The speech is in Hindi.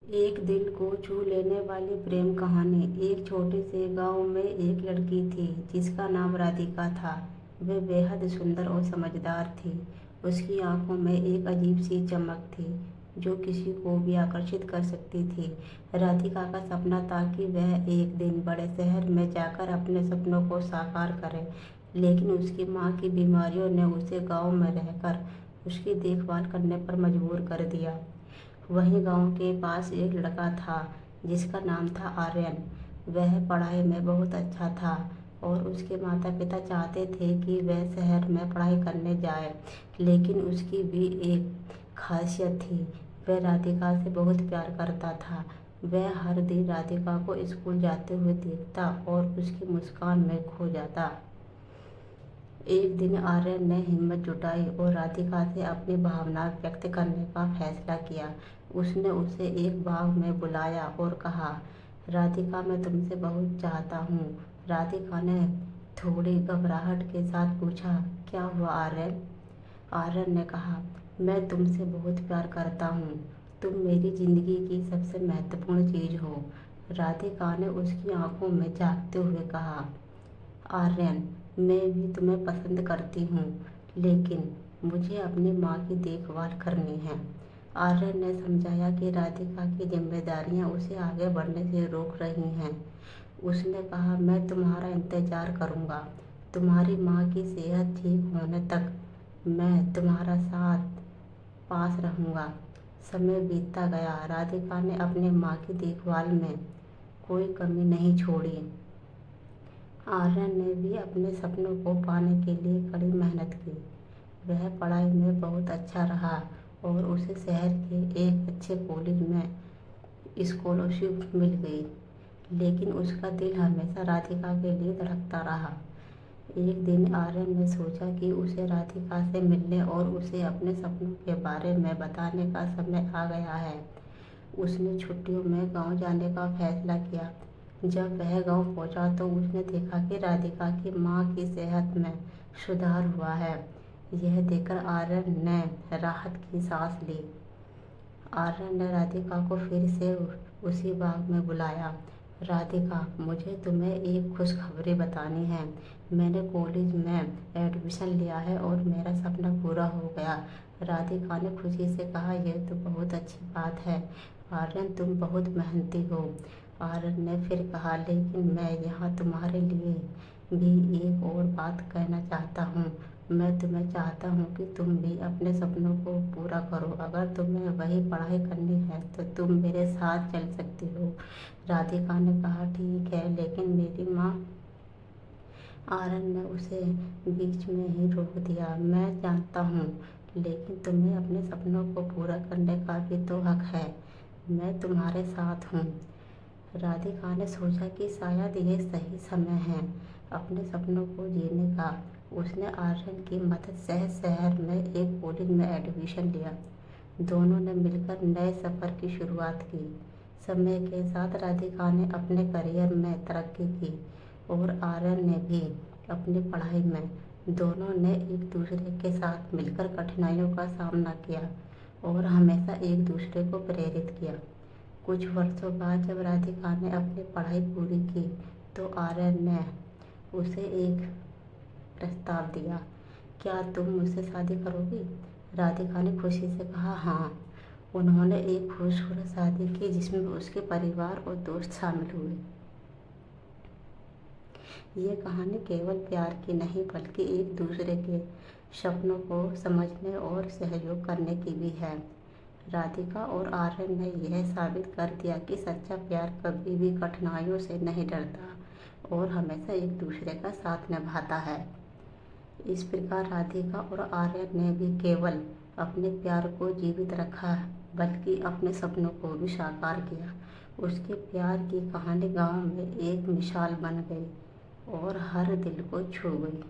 एक दिल को छू लेने वाली प्रेम कहानी। एक छोटे से गांव में एक लड़की थी जिसका नाम राधिका था। वह बेहद सुंदर और समझदार थी। उसकी आंखों में एक अजीब सी चमक थी जो किसी को भी आकर्षित कर सकती थी। राधिका का सपना था कि वह एक दिन बड़े शहर में जाकर अपने सपनों को साकार करे, लेकिन उसकी माँ की बीमारियों ने उसे गांव में रहकर उसकी देखभाल करने पर मजबूर कर दिया। वहीं गांव के पास एक लड़का था जिसका नाम था आर्यन। वह पढ़ाई में बहुत अच्छा था और उसके माता पिता चाहते थे कि वह शहर में पढ़ाई करने जाए, लेकिन उसकी भी एक खासियत थी। वह राधिका से बहुत प्यार करता था। वह हर दिन राधिका को स्कूल जाते हुए देखता और उसकी मुस्कान में खो जाता। एक दिन आर्यन ने हिम्मत जुटाई और राधिका से अपनी भावना व्यक्त करने का फैसला किया। उसने उसे एक बाग में बुलाया और कहा, राधिका, मैं तुमसे बहुत चाहता हूँ। राधिका ने थोड़ी घबराहट के साथ पूछा, क्या हुआ आर्यन? आर्यन ने कहा, मैं तुमसे बहुत प्यार करता हूँ। तुम मेरी जिंदगी की सबसे महत्वपूर्ण चीज़ हो। राधिका ने उसकी आंखों में झांकते हुए कहा, आर्यन, मैं भी तुम्हें पसंद करती हूँ, लेकिन मुझे अपनी माँ की देखभाल करनी है। आर्यन ने समझाया कि राधिका की जिम्मेदारियाँ उसे आगे बढ़ने से रोक रही हैं। उसने कहा, मैं तुम्हारा इंतज़ार करूँगा। तुम्हारी माँ की सेहत ठीक होने तक मैं तुम्हारा साथ पास रहूँगा। समय बीतता गया। राधिका ने अपनी माँ की देखभाल में कोई कमी नहीं छोड़ी। आर्यन ने भी अपने सपनों को पाने के लिए कड़ी मेहनत की। वह पढ़ाई में बहुत अच्छा रहा और उसे शहर के एक अच्छे कॉलेज में स्कॉलरशिप मिल गई, लेकिन उसका दिल हमेशा राधिका के लिए धड़कता रहा। एक दिन आर्यन ने सोचा कि उसे राधिका से मिलने और उसे अपने सपनों के बारे में बताने का समय आ गया है। उसने छुट्टियों में गांव जाने का फैसला किया। जब वह गांव पहुंचा तो उसने देखा कि राधिका की मां की सेहत में सुधार हुआ है। यह देखकर आर्यन ने राहत की सांस ली। आर्यन ने राधिका को फिर से उसी बाग में बुलाया। राधिका, मुझे तुम्हें एक खुशखबरी बतानी है। मैंने कॉलेज में एडमिशन लिया है और मेरा सपना पूरा हो गया। राधिका ने खुशी से कहा, यह तो बहुत अच्छी बात है आर्यन, तुम बहुत मेहनती हो। आर्यन ने फिर कहा, लेकिन मैं यहाँ तुम्हारे लिए भी एक और बात कहना चाहता हूँ। मैं तुम्हें चाहता हूँ कि तुम भी अपने सपनों को पूरा करो। अगर तुम्हें वही पढ़ाई करनी है तो तुम मेरे साथ चल सकती हो। राधिका ने कहा, ठीक है, लेकिन मेरी माँ। आर्यन ने उसे बीच में ही रोक दिया। मैं जानता हूँ, लेकिन तुम्हें अपने सपनों को पूरा करने का भी तो हक है। मैं तुम्हारे साथ हूँ। राधिका ने सोचा कि शायद ये सही समय है अपने सपनों को जीने का। उसने आर्यन की मदद से शहर में एक कॉलेज में एडमिशन लिया। दोनों ने मिलकर नए सफ़र की शुरुआत की। समय के साथ राधिका ने अपने करियर में तरक्की की और आर्यन ने भी अपनी पढ़ाई में। दोनों ने एक दूसरे के साथ मिलकर कठिनाइयों का सामना किया और हमेशा एक दूसरे को प्रेरित किया। कुछ वर्षों बाद जब राधिका ने अपनी पढ़ाई पूरी की तो आर्यन ने उसे एक प्रस्ताव दिया, क्या तुम मुझसे शादी करोगी? राधिका ने खुशी से कहा, हाँ। उन्होंने एक खूबसूरत शादी की जिसमें उसके परिवार और दोस्त शामिल हुए। ये कहानी केवल प्यार की नहीं बल्कि एक दूसरे के सपनों को समझने और सहयोग करने की भी है। राधिका और आर्यन ने यह साबित कर दिया कि सच्चा प्यार कभी भी कठिनाइयों से नहीं डरता और हमेशा एक दूसरे का साथ निभाता है। इस प्रकार राधिका और आर्यन ने भी केवल अपने प्यार को जीवित रखा बल्कि अपने सपनों को भी साकार किया। उसके प्यार की कहानी गांव में एक मिसाल बन गई और हर दिल को छू गई।